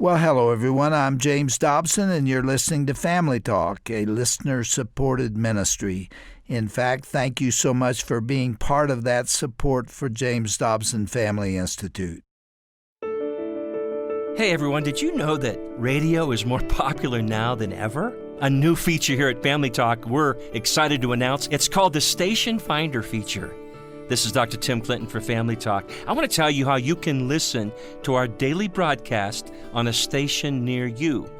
Well, hello, everyone. I'm James Dobson, and you're listening to Family Talk, a listener-supported ministry. In fact, thank you so much for being part of that support for James Dobson Family Institute. Hey, everyone. Did you know that radio is more popular now than ever? A new feature here at Family Talk we're excited to announce. It's called the Station Finder feature. This is Dr. Tim Clinton for Family Talk. I want to tell you how you can listen to our daily broadcast on a station near you.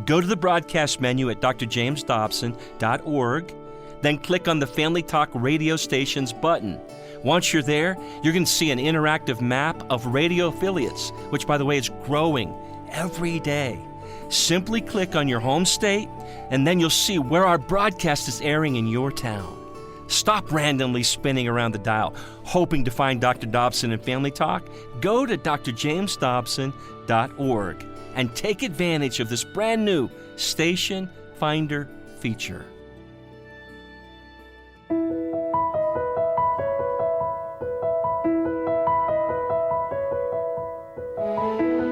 Go to the broadcast menu at drjamesdobson.org, then click on the Family Talk radio stations button. Once you're there, you're going to see an interactive map of radio affiliates, which, by the way, is growing every day. Simply click on your home state, and then you'll see where our broadcast is airing in your town. Stop randomly spinning around the dial, hoping to find Dr. Dobson and Family Talk. Go to drjamesdobson.org and take advantage of this brand new Station Finder feature.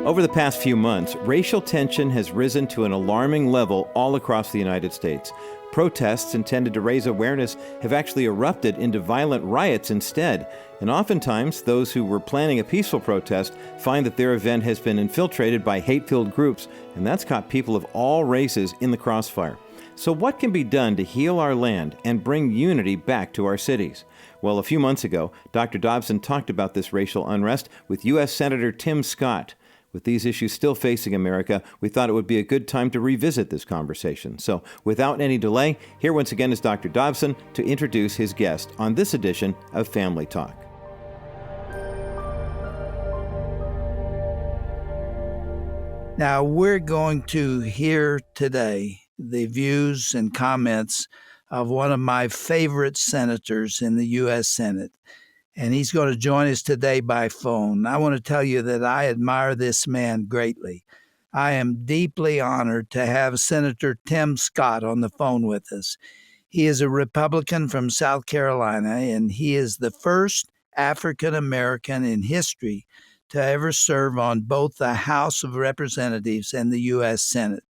Over the past few months, racial tension has risen to an alarming level all across the United States. Protests intended to raise awareness have actually erupted into violent riots instead. And oftentimes, those who were planning a peaceful protest find that their event has been infiltrated by hate-filled groups, and that's caught people of all races in the crossfire. So what can be done to heal our land and bring unity back to our cities? Well, a few months ago, Dr. Dobson talked about this racial unrest with U.S. Senator Tim Scott. With these issues still facing America, we thought it would be a good time to revisit this conversation. So, without any delay, here once again is Dr. Dobson to introduce his guest on this edition of Family Talk. Now, we're going to hear today the views and comments of one of my favorite senators in the U.S. Senate. And he's going to join us today by phone. I want to tell you that I admire this man greatly. I am deeply honored to have Senator Tim Scott on the phone with us. He is a Republican from South Carolina, and he is the first African American in history to ever serve on both the House of Representatives and the U.S. Senate.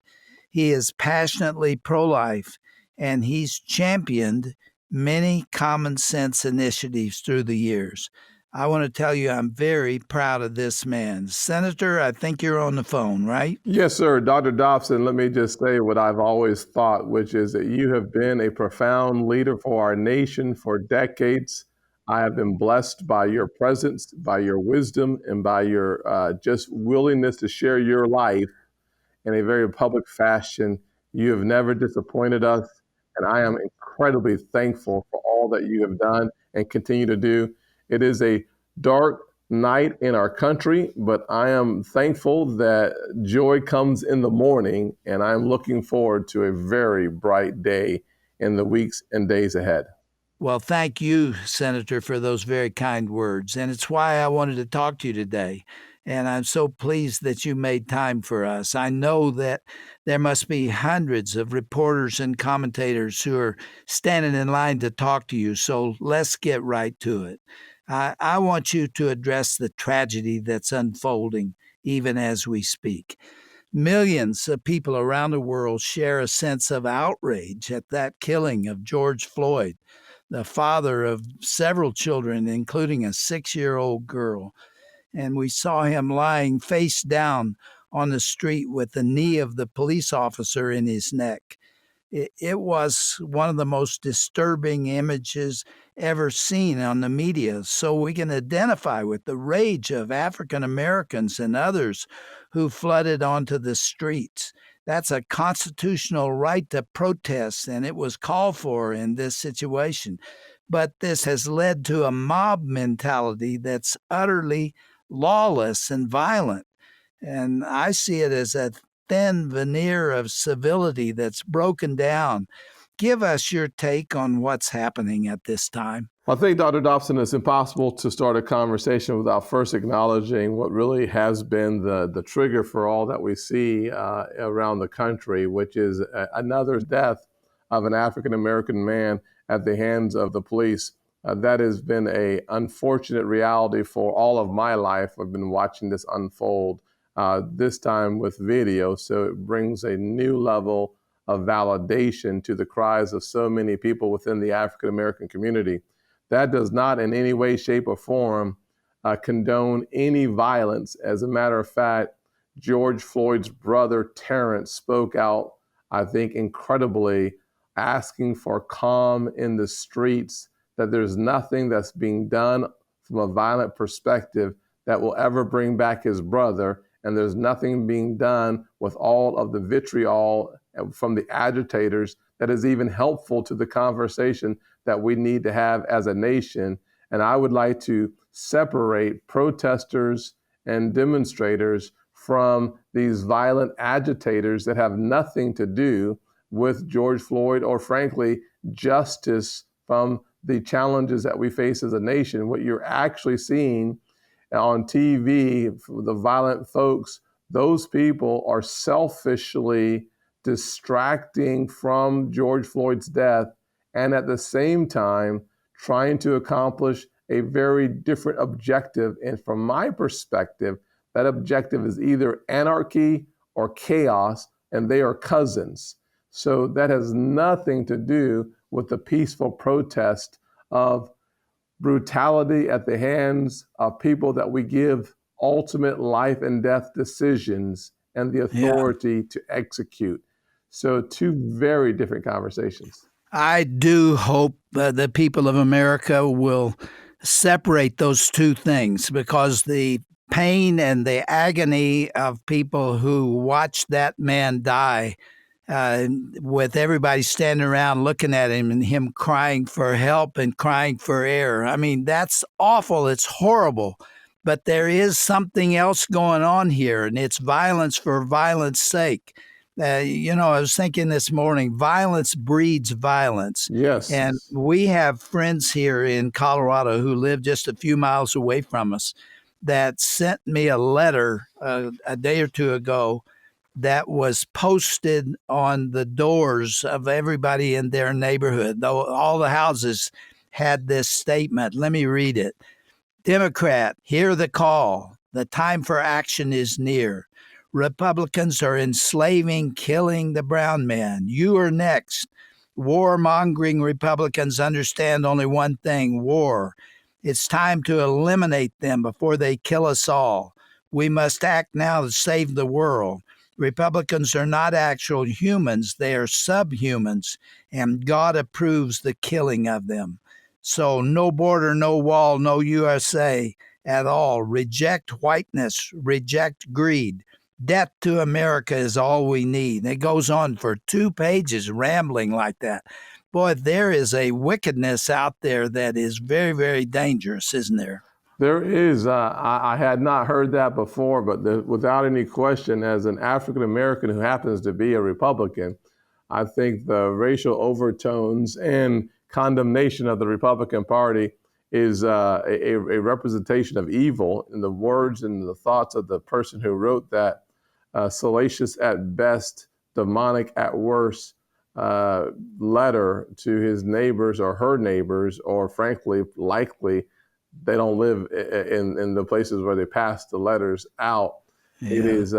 He is passionately pro-life, and he's championed many common sense initiatives through the years. I want to tell you I'm very proud of this man. Senator, I think you're on the phone, right? Yes, sir. Dr. Dobson, let me just say what I've always thought, which is that you have been a profound leader for our nation for decades. I have been blessed by your presence, by your wisdom, and by your just willingness to share your life in a very public fashion. You have never disappointed us, and I am incredibly thankful for all that you have done and continue to do. It is a dark night in our country, but I am thankful that joy comes in the morning, and I'm looking forward to a very bright day in the weeks and days ahead. Well, thank you, Senator, for those very kind words. And it's why I wanted to talk to you today. And I'm so pleased that you made time for us. I know that there must be hundreds of reporters and commentators who are standing in line to talk to you. So let's get right to it. I want you to address the tragedy that's unfolding even as we speak. Millions of people around the world share a sense of outrage at that killing of George Floyd, the father of several children, including a 6-year-old girl. And we saw him lying face down on the street with the knee of the police officer in his neck. It was one of the most disturbing images ever seen on the media, so we can identify with the rage of African Americans and others who flooded onto the streets. That's a constitutional right to protest, and it was called for in this situation. But this has led to a mob mentality that's utterly lawless and violent. And I see it as a thin veneer of civility that's broken down. Give us your take on what's happening at this time. I think, Dr. Dobson, it's impossible to start a conversation without first acknowledging what really has been the trigger for all that we see around the country, which is another death of an African-American man at the hands of the police. That has been an unfortunate reality for all of my life. I've been watching this unfold. this time with video. So it brings a new level of validation to the cries of so many people within the African American community. That does not in any way, shape, or form condone any violence. As a matter of fact, George Floyd's brother, Terrence, spoke out, I think, incredibly, asking for calm in the streets, that there's nothing that's being done from a violent perspective that will ever bring back his brother. And there's nothing being done with all of the vitriol from the agitators that is even helpful to the conversation that we need to have as a nation. And I would like to separate protesters and demonstrators from these violent agitators that have nothing to do with George Floyd or, frankly, justice from the challenges that we face as a nation. What you're actually seeing on TV, the violent folks, those people are selfishly distracting from George Floyd's death and at the same time trying to accomplish a very different objective. And from my perspective, that objective is either anarchy or chaos, and they are cousins. So that has nothing to do with the peaceful protest of brutality at the hands of people that we give ultimate life and death decisions and the authority to execute. So two very different conversations. I do hope the people of America will separate those two things, because the pain and the agony of people who watched that man die, with everybody standing around looking at him and him crying for help and crying for air. I mean, that's awful. It's horrible. But there is something else going on here, and it's violence for violence sake. I was thinking this morning, violence breeds violence. Yes. And we have friends here in Colorado who live just a few miles away from us that sent me a letter a day or two ago that was posted on the doors of everybody in their neighborhood. Though all the houses had this statement. Let me read it. Democrat, hear the call. The time for action is near. Republicans are enslaving, killing the brown man. You are next. Warmongering Republicans understand only one thing: war. It's time to eliminate them before they kill us all. We must act now to save the world. Republicans are not actual humans. They are subhumans, and God approves the killing of them. So no border, no wall, no USA at all. Reject whiteness, reject greed. Death to America is all we need. It goes on for 2 pages, rambling like that. Boy, there is a wickedness out there that is very, very dangerous, isn't there? There is. I had not heard that before, but without any question, as an African American who happens to be a Republican, I think the racial overtones and condemnation of the Republican Party is a representation of evil in the words and the thoughts of the person who wrote that salacious at best, demonic at worst letter to his neighbors or her neighbors, or frankly, likely they don't live in the places where they pass the letters out. Yeah. It is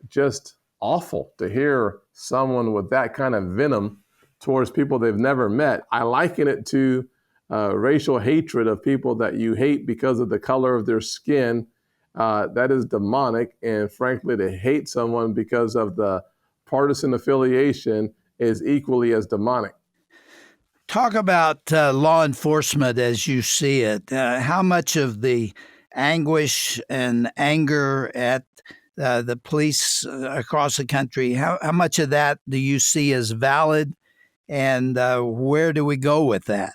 just awful to hear someone with that kind of venom towards people they've never met. I liken it to racial hatred of people that you hate because of the color of their skin. That is demonic. And frankly, to hate someone because of the partisan affiliation is equally as demonic. Talk about law enforcement as you see it. How much of the anguish and anger at the police across the country, how much of that do you see as valid, and where do we go with that?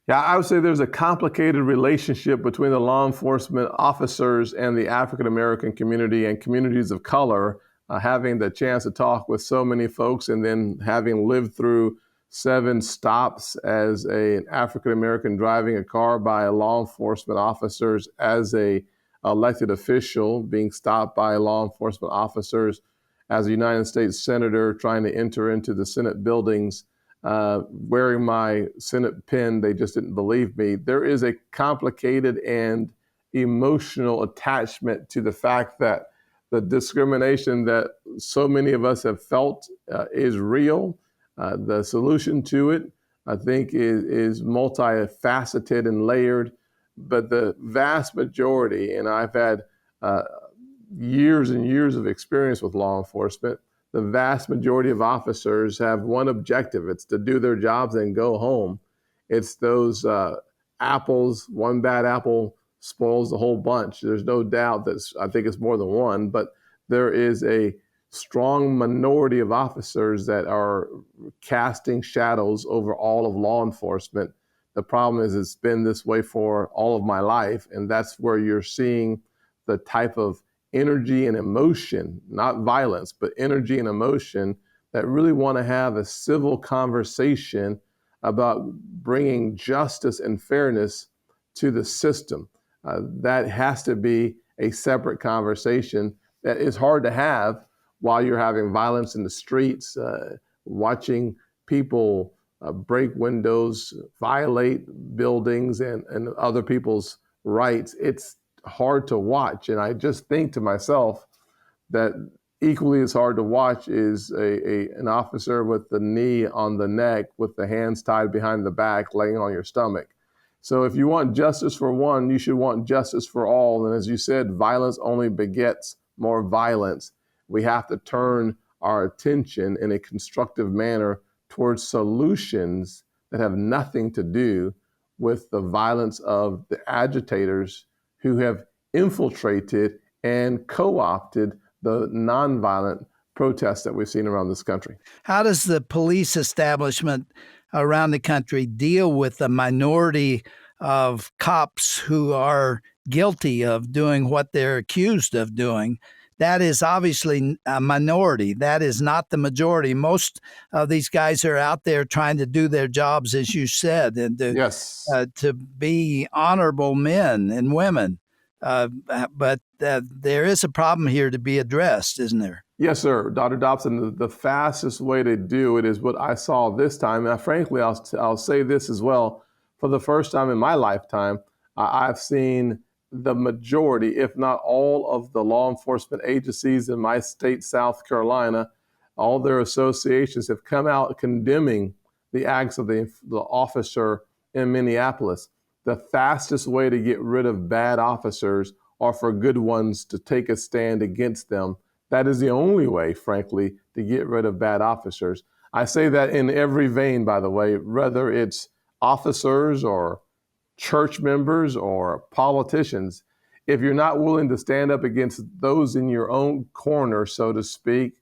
Yeah, I would say there's a complicated relationship between the law enforcement officers and the African American community and communities of color. Having the chance to talk with so many folks, and then having lived through 7 stops as an African American driving a car by law enforcement officers, as a elected official being stopped by law enforcement officers, as a United States Senator trying to enter into the Senate buildings, wearing my Senate pin. They just didn't believe me. There is a complicated and emotional attachment to the fact that The discrimination that so many of us have felt is real. The solution to it, I think, is multifaceted and layered. But the vast majority, and I've had years and years of experience with law enforcement, the vast majority of officers have one objective. It's to do their jobs and go home. It's those apples, one bad apple spoils the whole bunch. There's no doubt that I think it's more than one, but there is a strong minority of officers that are casting shadows over all of law enforcement. The problem is it's been this way for all of my life, and that's where you're seeing the type of energy and emotion, not violence, but energy and emotion that really want to have a civil conversation about bringing justice and fairness to the system. That has to be a separate conversation that is hard to have while you're having violence in the streets, watching people break windows, violate buildings and other people's rights. It's hard to watch. And I just think to myself that equally as hard to watch is an officer with the knee on the neck with the hands tied behind the back laying on your stomach. So if you want justice for one, you should want justice for all. And as you said, violence only begets more violence. We have to turn our attention in a constructive manner towards solutions that have nothing to do with the violence of the agitators who have infiltrated and co-opted the nonviolent protests that we've seen around this country. How does the police establishment around the country deal with the minority of cops who are guilty of doing what they're accused of doing? That is obviously a minority. That is not the majority. Most of these guys are out there trying to do their jobs, as you said, and to be honorable men and women. But there is a problem here to be addressed, isn't there? Yes, sir. Dr. Dobson, the fastest way to do it is what I saw this time. And frankly, I'll say this as well. For the first time in my lifetime, I've seen the majority, if not all, of the law enforcement agencies in my state, South Carolina, all their associations have come out condemning the acts of the officer in Minneapolis. The fastest way to get rid of bad officers are for good ones to take a stand against them. That is the only way, frankly, to get rid of bad officers. I say that in every vein, by the way, whether it's officers or church members or politicians. If you're not willing to stand up against those in your own corner, so to speak,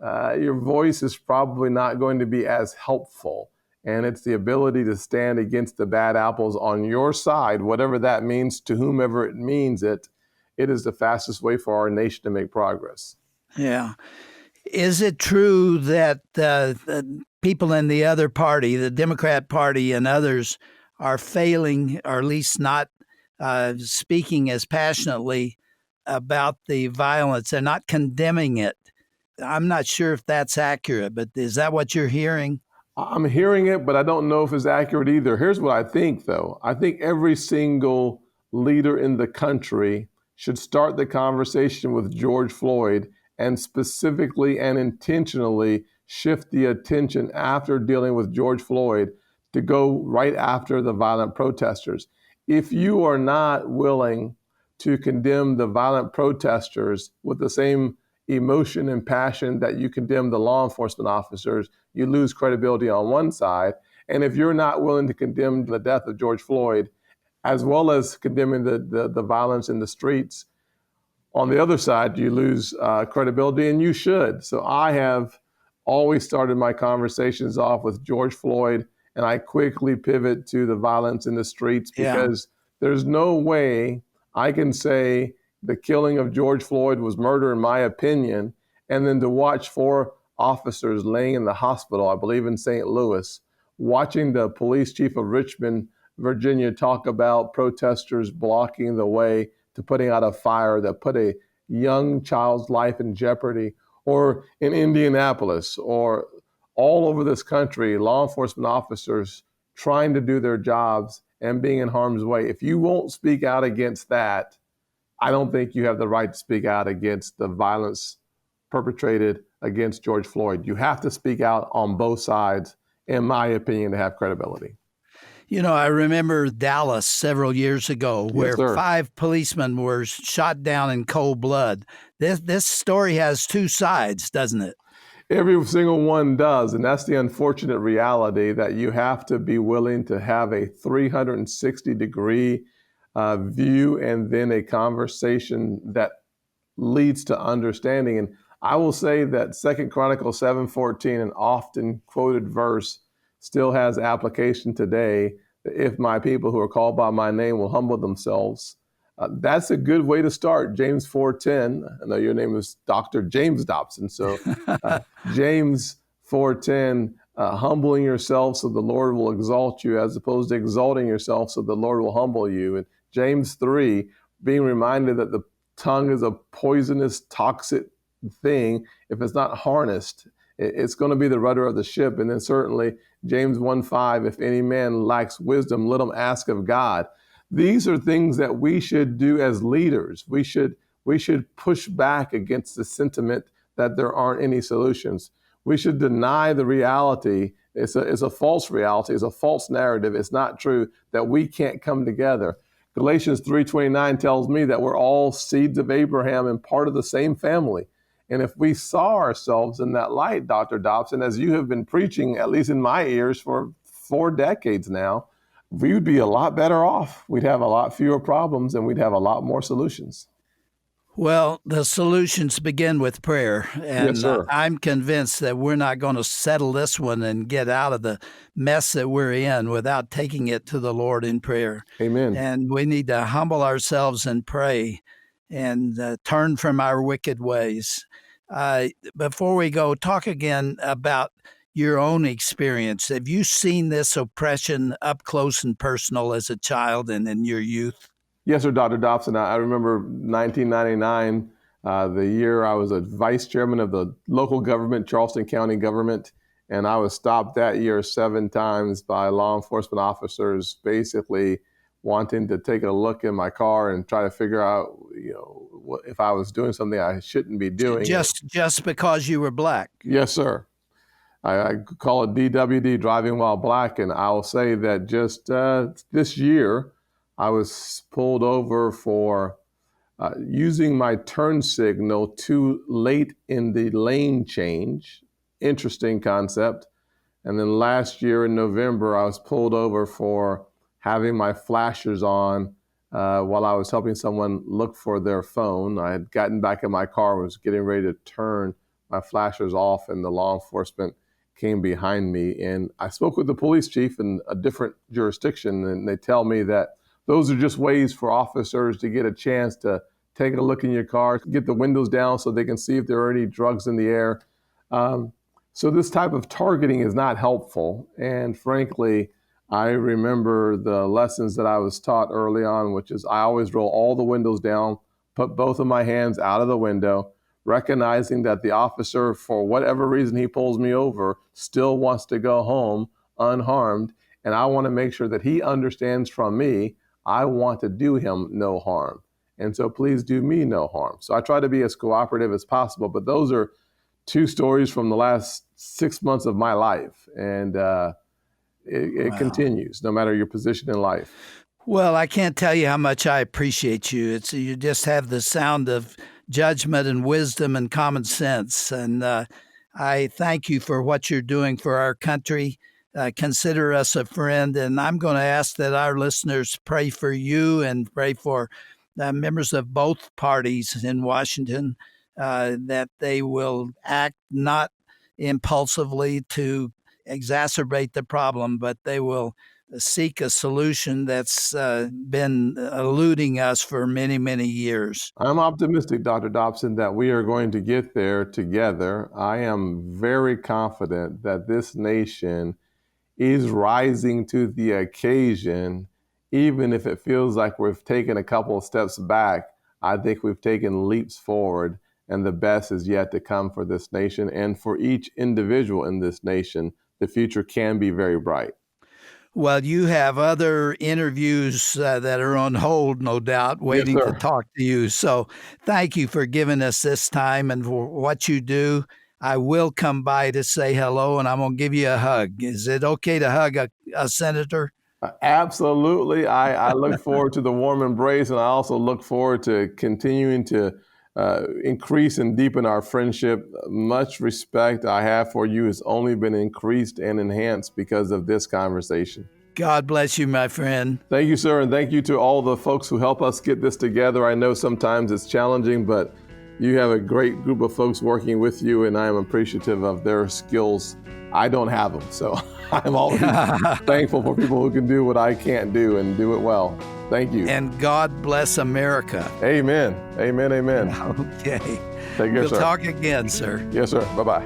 your voice is probably not going to be as helpful. And it's the ability to stand against the bad apples on your side, whatever that means to whomever it means it. It is the fastest way for our nation to make progress. Yeah. Is it true that the people in the other party, the Democrat Party and others, are failing, or at least not speaking as passionately about the violence? They're not condemning it. I'm not sure if that's accurate, but is that what you're hearing? I'm hearing it, but I don't know if it's accurate either. Here's what I think, though. I think every single leader in the country should start the conversation with George Floyd and specifically and intentionally shift the attention after dealing with George Floyd to go right after the violent protesters. If you are not willing to condemn the violent protesters with the same emotion and passion that you condemn the law enforcement officers, you lose credibility on one side. And if you're not willing to condemn the death of George Floyd, as well as condemning the violence in the streets, on the other side, you lose credibility, and you should. So I have always started my conversations off with George Floyd, and I quickly pivot to the violence in the streets because there's no way I can say the killing of George Floyd was murder, in my opinion, and then to watch 4 officers laying in the hospital, I believe in St. Louis, watching the police chief of Richmond, Virginia, talk about protesters blocking the way to putting out a fire that put a young child's life in jeopardy, or in Indianapolis, or all over this country, law enforcement officers trying to do their jobs and being in harm's way. If you won't speak out against that, I don't think you have the right to speak out against the violence perpetrated against George Floyd. You have to speak out on both sides, in my opinion, to have credibility. You know, I remember Dallas several years ago Yes, where sir. 5 policemen were shot down in cold blood. This story has two sides, doesn't it? Every single one does. And that's the unfortunate reality, that you have to be willing to have a 360-degree view and then a conversation that leads to understanding. And I will say that 2 Chronicles 7:14, an often quoted verse, still has application today. If my people who are called by my name will humble themselves, that's a good way to start. James 4:10. I know your name is Dr. James Dobson, so James 4:10. Humbling yourself so the Lord will exalt you, as opposed to exalting yourself so the Lord will humble you. And James 3, being reminded that the tongue is a poisonous, toxic thing. If it's not harnessed, it's going to be the rudder of the ship. And then certainly James 1:5, if any man lacks wisdom, let him ask of God. These are things that we should do as leaders. We should push back against the sentiment that there aren't any solutions. We should deny the reality. It's a false reality. It's a false narrative. It's not true that we can't come together. Galatians 3:29 tells me that we're all seeds of Abraham and part of the same family. And if we saw ourselves in that light, Dr. Dobson, as you have been preaching, at least in my ears, for 4 decades now, we would be a lot better off. We'd have a lot fewer problems and we'd have a lot more solutions. Well, the solutions begin with prayer. Yes, And sir. I'm convinced that we're not going to settle this one and get out of the mess that we're in without taking it to the Lord in prayer. Amen. And we need to humble ourselves and pray and turn from our wicked ways. Before we go, talk again about your own experience. Have you seen this oppression up close and personal as a child and in your youth? Yes, sir, Dr. Dobson. I remember 1999, the year I was a vice chairman of the local government, Charleston County government, and I was stopped that year 7 times by law enforcement officers, basically wanting to take a look in my car and try to figure out, if I was doing something I shouldn't be doing. Just because you were black? Yes, sir. I call it DWD, driving while black, and I'll say that just this year, I was pulled over for using my turn signal too late in the lane change. Interesting concept. And then last year in November, I was pulled over for having my flashers on while I was helping someone look for their phone. I had gotten back in my car, was getting ready to turn my flashers off, and the law enforcement came behind me. And I spoke with the police chief in a different jurisdiction, and they tell me that those are just ways for officers to get a chance to take a look in your car, get the windows down so they can see if there are any drugs in the air. So this type of targeting is not helpful. And frankly, I remember the lessons that I was taught early on, which is I always roll all the windows down, put both of my hands out of the window, recognizing that the officer, for whatever reason he pulls me over, still wants to go home unharmed. And I want to make sure that he understands from me, I want to do him no harm. And so please do me no harm. So I try to be as cooperative as possible. But those are 2 stories from the last 6 months of my life. And it Wow. continues no matter your position in life. Well, I can't tell you how much I appreciate you. You just have the sound of judgment and wisdom and common sense. And I thank you for what you're doing for our country. Consider us a friend. And I'm going to ask that our listeners pray for you and pray for members of both parties in Washington, that they will act not impulsively to exacerbate the problem, but they will seek a solution that's been eluding us for many, many years. I'm optimistic, Dr. Dobson, that we are going to get there together. I am very confident that this nation is rising to the occasion, even if it feels like we've taken a couple of steps back. I think we've taken leaps forward, and the best is yet to come for this nation and for each individual in this nation. The future can be very bright. Well, you have other interviews that are on hold, no doubt, waiting to sir. talk to you. So thank you for giving us this time and for what you do. I will come by to say hello, and I'm going to give you a hug. Is it okay to hug a senator? Absolutely. I look forward to the warm embrace, and I also look forward to continuing to increase and deepen our friendship. Much respect I have for you has only been increased and enhanced because of this conversation. God bless you, my friend. Thank you, sir, and thank you to all the folks who help us get this together. I know sometimes it's challenging, but you have a great group of folks working with you, and I am appreciative of their skills. I don't have them, so I'm always thankful for people who can do what I can't do and do it well. Thank you. And God bless America. Amen. Amen. Amen. Okay. Take care, We'll sir. talk again, sir. Yes, sir. Bye-bye.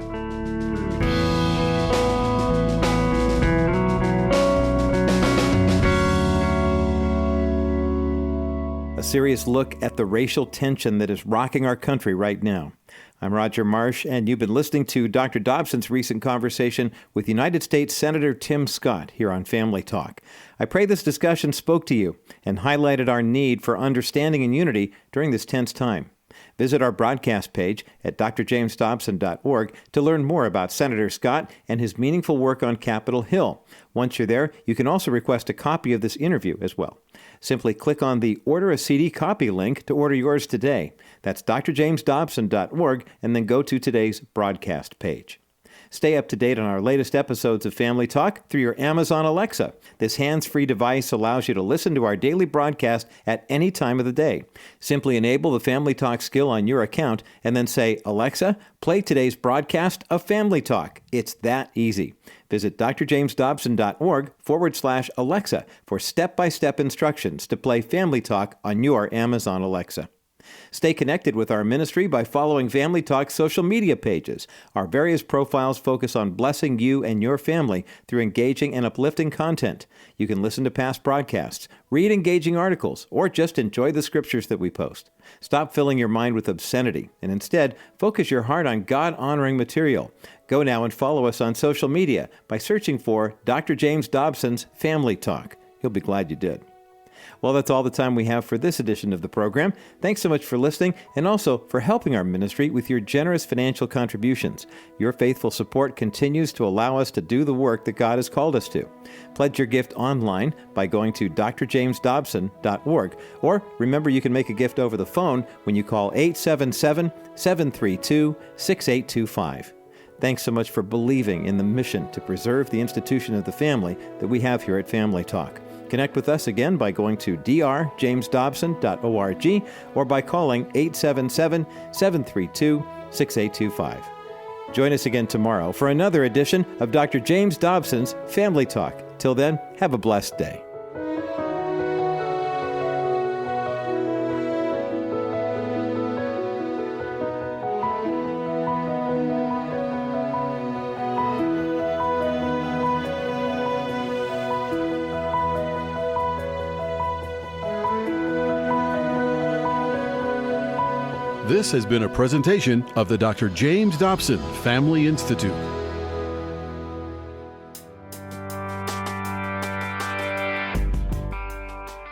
A serious look at the racial tension that is rocking our country right now. I'm Roger Marsh, and you've been listening to Dr. Dobson's recent conversation with United States Senator Tim Scott here on Family Talk. I pray this discussion spoke to you and highlighted our need for understanding and unity during this tense time. Visit our broadcast page at drjamesdobson.org to learn more about Senator Scott and his meaningful work on Capitol Hill. Once you're there, you can also request a copy of this interview as well. Simply click on the Order a CD copy link to order yours today. That's drjamesdobson.org, and then go to today's broadcast page. Stay up to date on our latest episodes of Family Talk through your Amazon Alexa. This hands-free device allows you to listen to our daily broadcast at any time of the day. Simply enable the Family Talk skill on your account and then say, "Alexa, play today's broadcast of Family Talk." It's that easy. Visit drjamesdobson.org/Alexa for step-by-step instructions to play Family Talk on your Amazon Alexa. Stay connected with our ministry by following Family Talk's social media pages. Our various profiles focus on blessing you and your family through engaging and uplifting content. You can listen to past broadcasts, read engaging articles, or just enjoy the scriptures that we post. Stop filling your mind with obscenity and instead focus your heart on God-honoring material. Go now and follow us on social media by searching for Dr. James Dobson's Family Talk. You'll be glad you did. Well, that's all the time we have for this edition of the program. Thanks so much for listening and also for helping our ministry with your generous financial contributions. Your faithful support continues to allow us to do the work that God has called us to. Pledge your gift online by going to drjamesdobson.org, or remember you can make a gift over the phone when you call 877-732-6825. Thanks so much for believing in the mission to preserve the institution of the family that we have here at Family Talk. Connect with us again by going to drjamesdobson.org or by calling 877-732-6825. Join us again tomorrow for another edition of Dr. James Dobson's Family Talk. Till then, have a blessed day. This has been a presentation of the Dr. James Dobson Family Institute.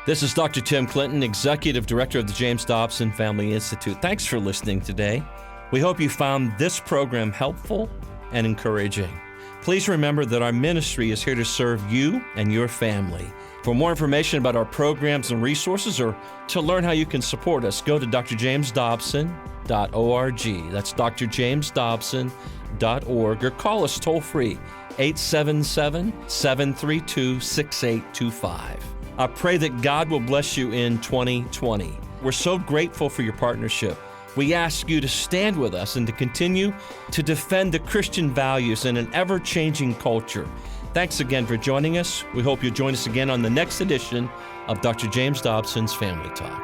This is Dr. Tim Clinton, Executive Director of the James Dobson Family Institute. Thanks for listening today. We hope you found this program helpful and encouraging. Please remember that our ministry is here to serve you and your family. For more information about our programs and resources or to learn how you can support us, go to drjamesdobson.org. That's drjamesdobson.org, or call us toll-free, 877-732-6825. I pray that God will bless you in 2020. We're so grateful for your partnership. We ask you to stand with us and to continue to defend the Christian values in an ever-changing culture. Thanks again for joining us. We hope you'll join us again on the next edition of Dr. James Dobson's Family Talk.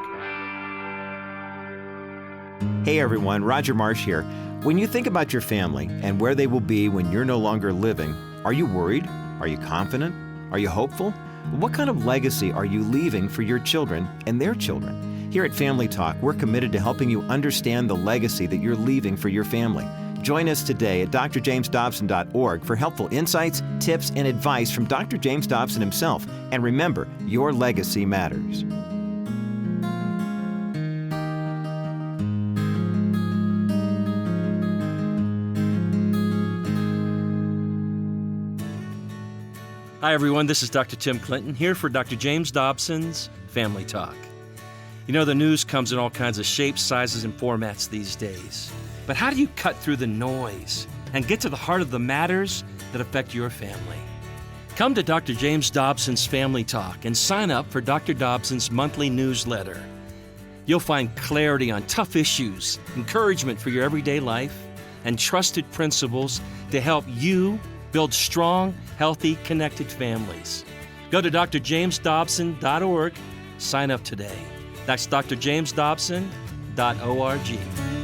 Hey everyone, Roger Marsh here. When you think about your family and where they will be when you're no longer living, are you worried? Are you confident? Are you hopeful? What kind of legacy are you leaving for your children and their children? Here at Family Talk, we're committed to helping you understand the legacy that you're leaving for your family. Join us today at drjamesdobson.org for helpful insights, tips, and advice from Dr. James Dobson himself. And remember, your legacy matters. Hi, everyone. This is Dr. Tim Clinton here for Dr. James Dobson's Family Talk. You know, the news comes in all kinds of shapes, sizes, and formats these days. But how do you cut through the noise and get to the heart of the matters that affect your family? Come to Dr. James Dobson's Family Talk and sign up for Dr. Dobson's monthly newsletter. You'll find clarity on tough issues, encouragement for your everyday life, and trusted principles to help you build strong, healthy, connected families. Go to drjamesdobson.org. Sign up today. That's drjamesdobson.org.